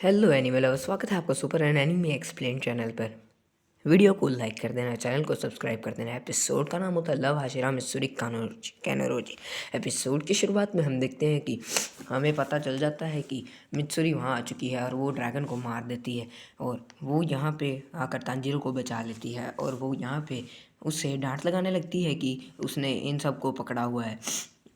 Hello animal lover, स्वागत है आपका super and enemy explain channel पर। वीडियो को लाइक कर देना, चैनल को सब्सक्राइब कर देना। एपिसोड का नाम होता है लव हाशिरा मित्सुरी कैनोरोजी। एपिसोड की शुरुआत में हम देखते हैं कि हमें पता चल जाता है कि मित्सुरी वहाँ आ चुकी है और वो ड्रैगन को मार देती है और वो यहाँ पे आकर तांजीरो को बचा लेती है और वो यहाँ पे उससे डांट लगाने लगती है कि उसने इन सबको पकड़ा हुआ है।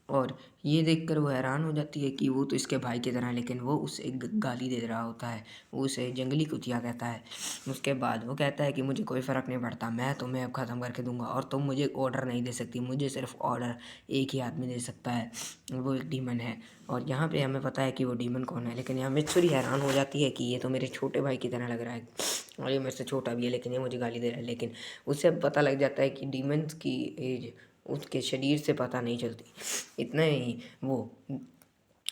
और ये देखकर वो हैरान हो जाती है कि वो तो इसके भाई की तरह है, लेकिन वो उसे गाली दे रहा होता है। वो उसे जंगली कुतिया कहता है। उसके बाद वो कहता है कि मुझे कोई फ़र्क नहीं पड़ता, मैं तुम्हें अब ख़त्म करके दूंगा और तुम मुझे ऑर्डर नहीं दे सकती, मुझे सिर्फ ऑर्डर एक ही आदमी दे सकता है, वो एक डीमन है। और यहाँ पे हमें पता है कि वो डीमन कौन है, लेकिन यहाँ मित्सुरी हैरान हो जाती है कि ये तो मेरे छोटे भाई की तरह लग रहा है और ये मेरे से छोटा भी है, लेकिन ये मुझे गाली दे रहा है। लेकिन उससे पता लग जाता है कि डीमंस की एज उसके शरीर से पता नहीं चलती। इतना ही वो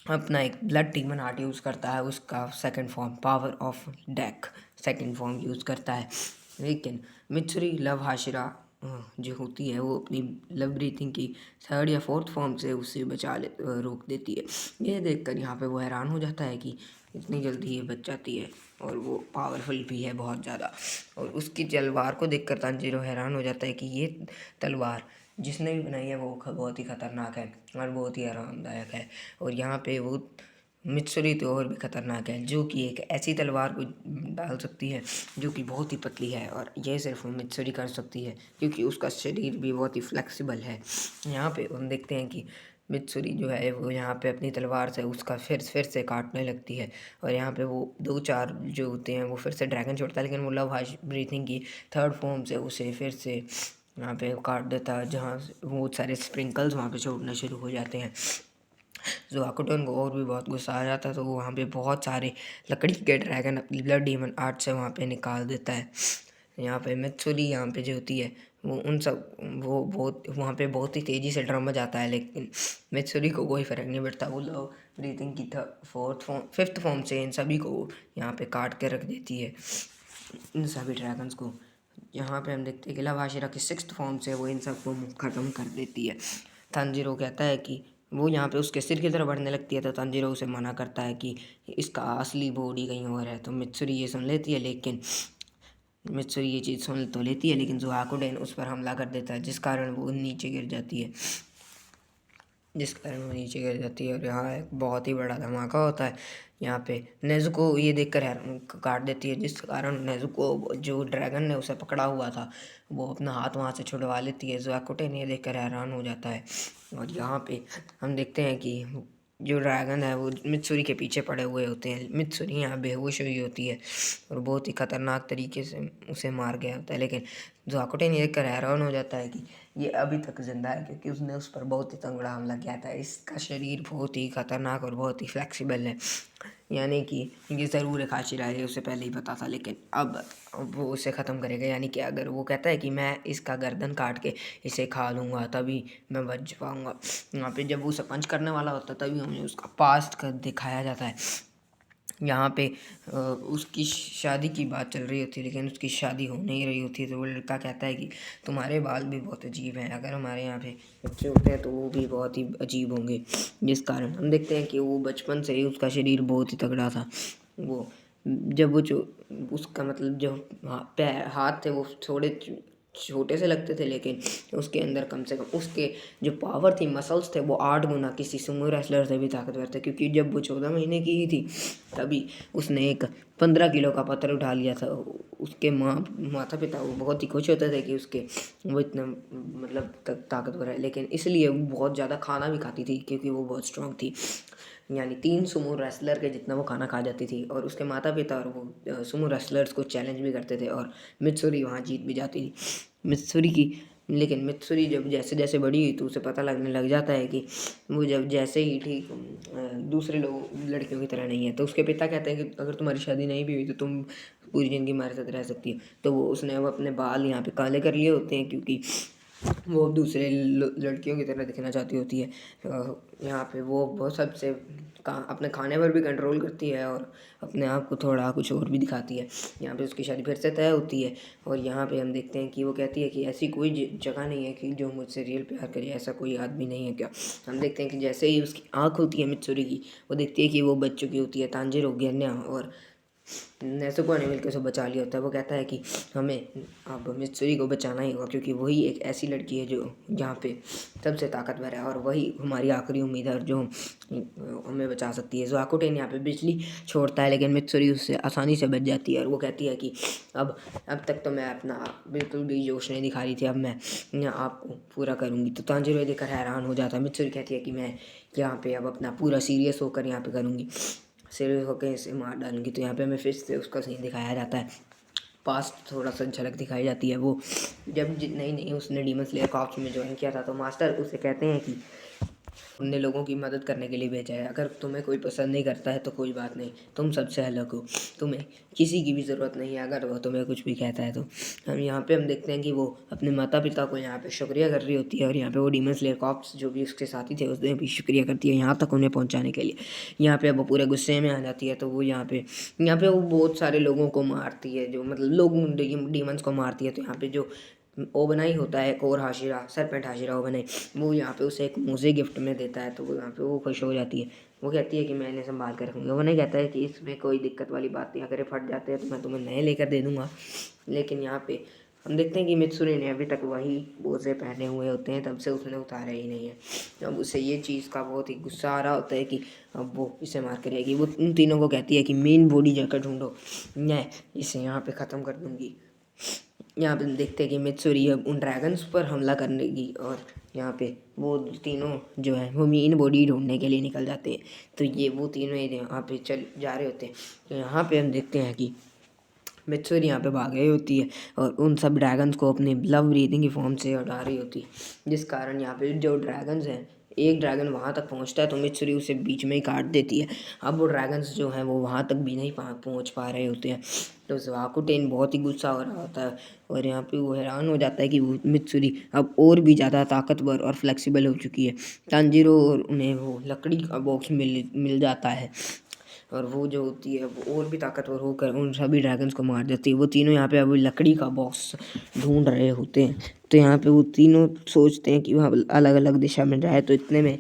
अपना एक ब्लड डीमन आर्ट यूज़ करता है, उसका second form power of deck second form use करता है। लेकिन मित्सुरी लव हाशिरा जो होती है वो अपनी लव ब्रीथिंग की थर्ड या फोर्थ फॉर्म से उसे रोक देती है। ये देखकर यहाँ पे वो हैरान हो जाता है कि इतनी जल्दी ये बच जाती है और वो पावरफुल भी है बहुत ज़्यादा। और उसकी तलवार को देखकर तांजीरो हैरान हो जाता है कि ये तलवार जिसने भी बनाई है वो बहुत ही ख़तरनाक है और बहुत ही आरामदायक है। और यहाँ पे वो मित्सुरी तो और भी ख़तरनाक है, जो कि एक ऐसी तलवार को डाल सकती है जो कि बहुत ही पतली है और ये सिर्फ मित्सुरी कर सकती है क्योंकि उसका शरीर भी बहुत ही फ्लेक्सिबल है। यहाँ पे हम देखते हैं कि मित्सुरी जो है वो यहाँ पे अपनी तलवार से उसका फिर से काटने लगती है और यहाँ पे वो 2-4 जो होते हैं वो फिर से ड्रैगन छोड़ता है, लेकिन वो लव हाश ब्रीथिंग की थर्ड फॉर्म से उसे फिर से यहाँ पे काट देता है, जहाँ बहुत सारे स्प्रिंकल्स वहाँ पे छोड़ना शुरू हो जाते हैं। जो हाकुटोन को और भी बहुत गुस्सा आ जाता है, तो वो वहाँ पे बहुत सारे लकड़ी के ड्रैगन अपनी ब्लड डीमन आर्ट से वहाँ पे निकाल देता है। यहाँ पे मित्सुरी यहाँ पे जो होती है वो उन सब वो बहुत वहाँ पे बहुत ही तेज़ी से ड्रम बजाता है, लेकिन मित्सुरी को कोई फ़र्क नहीं पड़ता। वो लव ब्रीथिंग की फिफ्थ फॉर्म से इन सभी को यहाँ पे काट के रख देती है, इन सभी ड्रैगन्स को। यहाँ पे हम देखते हैं कि लव हाशिरा की सिक्स्थ फॉर्म से वो इन सबको ख़त्म कर देती है। तांजीरो कहता है कि वो यहाँ पे उसके सिर की तरफ बढ़ने लगती है, तो तांजीरो उसे मना करता है कि इसका असली बॉडी कहीं और है। तो मित्सुरी ये सुन लेती है, लेकिन मित्सुरी ये चीज़ सुन तो लेती है, लेकिन जो हाकुडेन उस पर हमला कर देता है, जिस कारण वो नीचे गिर जाती है और यहाँ एक बहुत ही बड़ा धमाका होता है। यहाँ पे नेज़ुको ये देखकर काट देती है, जिस कारण नेज़ुको जो ड्रैगन ने उसे पकड़ा हुआ था वो अपना हाथ वहाँ से छुड़वा लेती है। ज़ोआकुटेन ये देखकर हैरान हो जाता है और यहाँ पे हम देखते हैं कि जो ड्रैगन है वो मित्सुरी के पीछे पड़े हुए होते हैं। मित्सुरी यहाँ बेहोश हुई होती है और बहुत ही ख़तरनाक तरीके से उसे मार गया होता है, लेकिन ज़ोआकुटेन ये देखकर हैरान हो जाता है कि ये अभी तक जिंदा है क्योंकि उसने उस पर बहुत ही तगड़ा हमला किया था। इसका शरीर बहुत ही खतरनाक और बहुत ही फ्लेक्सिबल है, यानी कि ये ज़रूर एक हाशिरा है, उसे पहले ही पता था, लेकिन अब वो उसे ख़त्म करेगा। यानी कि अगर वो कहता है कि मैं इसका गर्दन काट के इसे खा लूँगा तभी मैं बच पाऊँगा। यहाँ पे जब वो उसे पंच करने वाला होता है तभी हमें उसका पास्ट का दिखाया जाता है। यहाँ पे उसकी शादी की बात चल रही होती है, लेकिन उसकी शादी हो नहीं रही होती है। तो वो लड़का कहता है कि तुम्हारे बाल भी बहुत अजीब हैं, अगर हमारे यहाँ पे बच्चे होते हैं तो वो भी बहुत ही अजीब होंगे। जिस कारण हम देखते हैं कि वो बचपन से ही उसका शरीर बहुत ही तगड़ा था। वो जब वो जो उसका मतलब जो पैर हाथ थे वो थोड़े छोटे से लगते थे, लेकिन उसके अंदर कम से कम उसके जो पावर थी, मसल्स थे, वो 8 गुना किसी सुमो रेसलर से भी ताकतवर थे। क्योंकि जब वो 14 महीने की ही थी तभी उसने एक 15 किलो का पत्थर उठा लिया था। उसके माता पिता वो बहुत ही खुश होते थे कि उसके वो इतना मतलब ताकतवर है, लेकिन इसलिए वो बहुत ज़्यादा खाना भी खाती थी क्योंकि वो बहुत स्ट्रांग थी। यानी 3 सुमो रेसलर के जितना वो खाना खा जाती थी। और उसके माता पिता और वो सुमो रेसलर्स को चैलेंज भी करते थे और मित्सुरी वहाँ जीत भी जाती थी मित्सुरी की। लेकिन मित्सुरी जब जैसे जैसे बड़ी हुई तो उसे पता लगने लग जाता है कि वो जब जैसे ही ठीक दूसरे लोग लड़कियों की तरह नहीं है। तो उसके पिता कहते हैं कि अगर तुम्हारी शादी नहीं भी हुई तो तुम पूरी ज़िंदगी हमारे साथ रह सकती है। तो वो उसने अब अपने बाल यहाँ पे काले कर लिए होते हैं क्योंकि वो दूसरे लड़कियों की तरह दिखना चाहती होती है। यहाँ पे वो सबसे अपने खाने पर भी कंट्रोल करती है और अपने आप को थोड़ा कुछ और भी दिखाती है। यहाँ पे उसकी शादी फिर से तय होती है और यहाँ पे हम देखते हैं कि वो कहती है कि ऐसी कोई जगह नहीं है कि जो मुझसे रियल प्यार करे, ऐसा कोई आदमी नहीं है क्या। हम देखते हैं कि जैसे ही उसकी आँख होती है मित्सुरी की, वो देखती है कि वो बच चुकी होती है तांजीरो, गेन्या और नेज़ुको ने मिलकर उसे बचा लिया होता है। वो कहता है कि हमें अब मित्सुरी को बचाना ही होगा, क्योंकि वही एक ऐसी लड़की है जो यहाँ पे सबसे ताकतवर है और वही हमारी आखिरी उम्मीद है और जो हमें बचा सकती है। ज़ोआकुटेन यहाँ पे बिजली छोड़ता है, लेकिन मित्सुरी उससे आसानी से बच जाती है और वो कहती है कि अब तक तो मैं अपना बिल्कुल भी जोश नहीं दिखा रही थी, अब मैं आपको पूरा करूँगी। तो तांजीरो ये देखकर हैरान हो जाता है। मित्सुरी कहती है कि मैं यहाँ पे अब अपना पूरा सीरियस होकर यहाँ पे करूँगी, सीरियस होकर इसे मार डालूंगी। तो यहाँ पे हमें फिर से उसका सीन दिखाया जाता है। पास्ट थोड़ा सा झलक दिखाई जाती है। वो जब नई नई उसने डीमन स्लेयर कॉर्प्स में ज्वाइन किया था, तो मास्टर उसे कहते हैं कि हमने लोगों की मदद करने के लिए भेजा है, अगर तुम्हें कोई पसंद नहीं करता है तो कोई बात नहीं, तुम सबसे अलग हो, तुम्हें किसी की भी ज़रूरत नहीं है अगर वो तुम्हें कुछ भी कहता है तो। हम देखते हैं कि वो अपने माता पिता को यहाँ पे शुक्रिया कर रही होती है और यहाँ पे वो डीमन स्लेयर कॉर्प्स जो भी उसके साथी थे उसने भी शुक्रिया करती है यहाँ तक उन्हें पहुँचाने के लिए। यहाँ पे अब वो पूरे गुस्से में आ जाती है, तो वो यहाँ पे वो बहुत सारे लोगों को मारती है, जो मतलब लोग डीमंस को मारती है। तो यहाँ पे जो ओबनाई होता है, एक और हाशिरा, सरपेंट हाशिरा ओबनाई, वो यहाँ पे उसे एक मोज़े गिफ्ट में देता है। तो वो यहाँ पे वो खुश हो जाती है। वो कहती है कि मैं इन्हें संभाल कर रखूँगी। ओबनाई कहता है कि इसमें कोई दिक्कत वाली बात नहीं, अगर ये फट जाते हैं तो मैं तुम्हें नए लेकर दे दूँगा। लेकिन यहाँ पे हम देखते हैं कि मित्सुरी ने अभी तक वही मोज़े पहने हुए होते हैं, तब से उसने उतारे ही नहीं है। अब उसे ये चीज़ का बहुत ही गुस्सा आ रहा होता है कि अब वो इसे मार करेगी। वो उन तीनों को कहती है कि मेन बॉडी जाकर ढूंढो, मैं इसे यहाँ पे ख़त्म कर दूँगी। यहाँ पे हम देखते हैं कि मित्सुरी अब उन ड्रैगन्स पर हमला करने की, और यहाँ पे वो तीनों जो है वो मेन बॉडी ढूंढने के लिए निकल जाते हैं। तो ये वो तीनों यहाँ पे चल जा रहे होते हैं। तो यहाँ पे हम देखते हैं कि मित्सुरी यहाँ पे भाग रही होती है और उन सब ड्रैगन्स को अपने लव ब्रीथिंग की फॉर्म से हटा रही होती है, जिस कारण यहाँ पे जो ड्रैगन्स हैं, एक ड्रैगन वहाँ तक पहुँचता है तो मित्सुरी उसे बीच में ही काट देती है। अब वो ड्रैगन्स जो हैं वो वहाँ तक भी नहीं पहुँच पा रहे होते हैं। तो ज़ोआकुटेन बहुत ही गुस्सा हो रहा होता है और यहाँ पे वो हैरान हो जाता है कि वो मित्सुरी अब और भी ज़्यादा ताकतवर और फ्लेक्सिबल हो चुकी है। तांजीरो और उन्हें वो लकड़ी का बॉक्स मिल जाता है और वो जो होती है वो और भी ताकतवर होकर उन सभी ड्रैगन्स को मार देती है। वो तीनों यहाँ पे अभी लकड़ी का बॉक्स ढूंढ रहे होते हैं। तो यहाँ पे वो तीनों सोचते हैं कि वहाँ अलग अलग दिशा में जाए, तो इतने में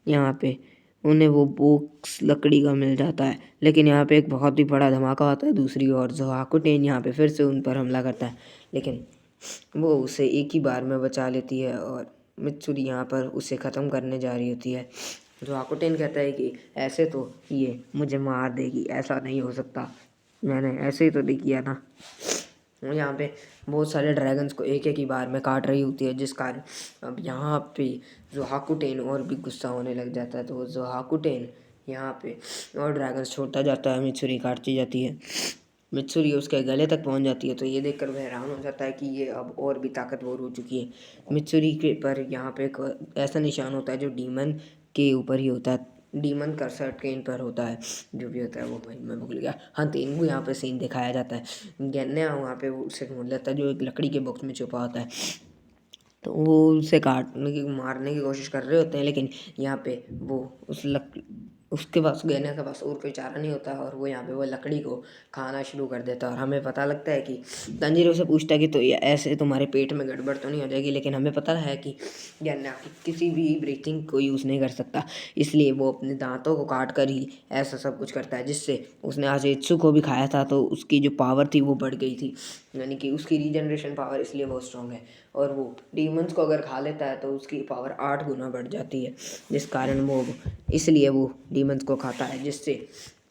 यहाँ पे उन्हें वो बॉक्स लकड़ी का मिल जाता है। लेकिन यहाँ पे एक बहुत ही बड़ा धमाका होता है दूसरी ओर। ज़ोआकुटेन यहाँ पे फिर से उन पर हमला करता है, लेकिन वो उसे एक ही बार में बचा लेती है और मित्सुरी यहाँ पर उसे ख़त्म करने जा रही होती है। ज़ोआकुटेन कहता है कि ऐसे तो ये मुझे मार देगी, ऐसा नहीं हो सकता, मैंने ऐसे ही तो नहीं किया ना। वो यहाँ पे बहुत सारे ड्रैगन्स को एक एक ही बार में काट रही होती है, जिस कारण अब यहाँ पे ज़ोआकुटेन और भी गुस्सा होने लग जाता है। तो ज़ोआकुटेन यहाँ पे और ड्रैगन्स छोड़ता जाता है, मित्सुरी काटती जाती है। मित्सुरी उसके गले तक पहुंच जाती है, तो ये देखकर वह हैरान हो जाता है कि ये अब और भी ताकतवर हो चुकी है। मित्सुरी के पर यहाँ पे एक ऐसा निशान होता है जो डीमन के ऊपर ही होता है, डीमन कर्सर ट्रेन पर होता है, जो भी होता है वो भाई मैं भूल गया। हाँ, तेनगू यहाँ पे सीन दिखाया जाता है। गन्या वहाँ पे उसे ढूंढ लेता है जो एक लकड़ी के बॉक्स में छुपा होता है। तो वो उसे काटने की मारने की कोशिश कर रहे होते हैं, लेकिन यहाँ पे वो उसके पास गैना के पास और कोई चारा नहीं होता और वो यहाँ पे वो लकड़ी को खाना शुरू कर देता है। और हमें पता लगता है कि तंजीरो से पूछता है कि तो ये ऐसे तुम्हारे पेट में गड़बड़ तो नहीं हो जाएगी, लेकिन हमें पता है कि गैना किसी भी ब्रीथिंग को यूज़ नहीं कर सकता, इसलिए वो अपने दांतों को काट कर ही ऐसा सब कुछ करता है, जिससे उसने आजेत्सु को भी खाया था तो उसकी जो पावर थी वो बढ़ गई थी, यानी कि उसकी रीजनरेशन पावर इसलिए बहुत स्ट्रॉन्ग है। और वो डीमंस को अगर खा लेता है तो उसकी पावर 8 गुना बढ़ जाती है, जिस कारण वो इसलिए वो डीमंस को खाता है,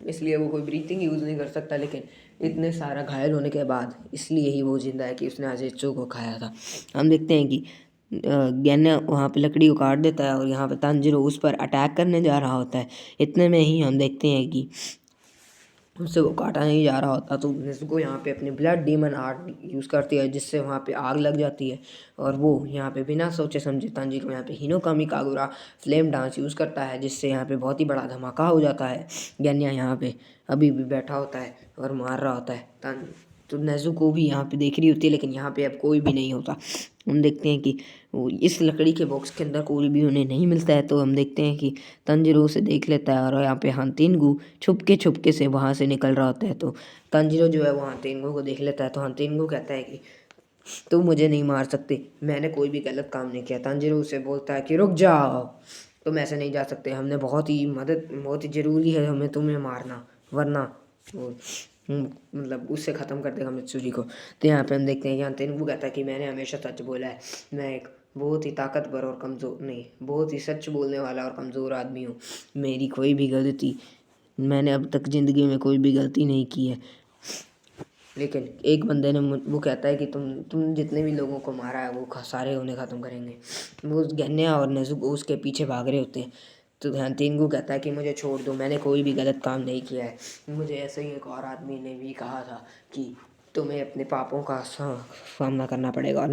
इसलिए वो कोई ब्रीथिंग यूज़ नहीं कर सकता। लेकिन इतने सारा घायल होने के बाद इसलिए ही वो जिंदा है कि उसने आजेत्सु को खाया था। हम देखते हैं कि गैन्या वहाँ पे लकड़ी को काट देता है और यहाँ पे तांजीरो उस पर अटैक करने जा रहा होता है। इतने में ही हम देखते हैं कि उससे वो काटा नहीं जा रहा होता, तो नेज़ुको यहाँ पे अपनी ब्लड डीमन आर्ट यूज़ करती है, जिससे वहाँ पे आग लग जाती है और वो यहाँ पे बिना सोचे समझे तांजीरो यहाँ पे Hinokami Kagura flame dance use करता है, जिससे यहाँ पे बहुत ही बड़ा धमाका हो जाता है। गन्या यहाँ पे अभी भी बैठा होता है और मार रहा होता है। तो नेज़ुको भी यहाँ पे देख रही होती है, लेकिन यहाँ पे अब कोई भी नहीं होता। हम देखते हैं कि वो इस लकड़ी के बॉक्स के अंदर कोई भी उन्हें नहीं मिलता है, तो हम देखते हैं कि तांजीरो उसे देख लेता है और यहाँ पे हांतेनगु छुपके से वहाँ से निकल रहा होता है। तो तांजीरो जो है वो हांतेनगु को देख लेता है, तो हांतेनगु कहता है कि तुम मुझे नहीं मार सकते, मैंने कोई भी गलत काम नहीं किया। तांजीरो उसे बोलता है कि रुक जाओ, तुम ऐसे नहीं जा सकते, हमने बहुत ही ज़रूरी है हमें तुम्हें मारना, वरना और मतलब उससे ख़त्म कर देगा मित्सुरी को। तो यहाँ पे हम देखते हैं यहाँ तेनगू कहता है कि मैंने हमेशा सच बोला है, मैं एक बहुत ही ताकतवर और कमज़ोर नहीं, बहुत ही सच बोलने वाला और कमज़ोर आदमी हूँ। मेरी कोई भी गलती, मैंने अब तक ज़िंदगी में कोई भी गलती नहीं की है। लेकिन एक बंदे ने वो कहता है कि तुम जितने भी लोगों को मारा है वो सारे उन्हें ख़त्म करेंगे। वो गन्या और नेज़ुको उसके पीछे भाग रहे होते हैं। तो ध्यान तेनगू कहता है कि मुझे छोड़ दो, मैंने कोई भी गलत काम नहीं किया है। मुझे ऐसे ही एक और आदमी ने भी कहा था कि तुम्हें अपने पापों का सामना करना पड़ेगा और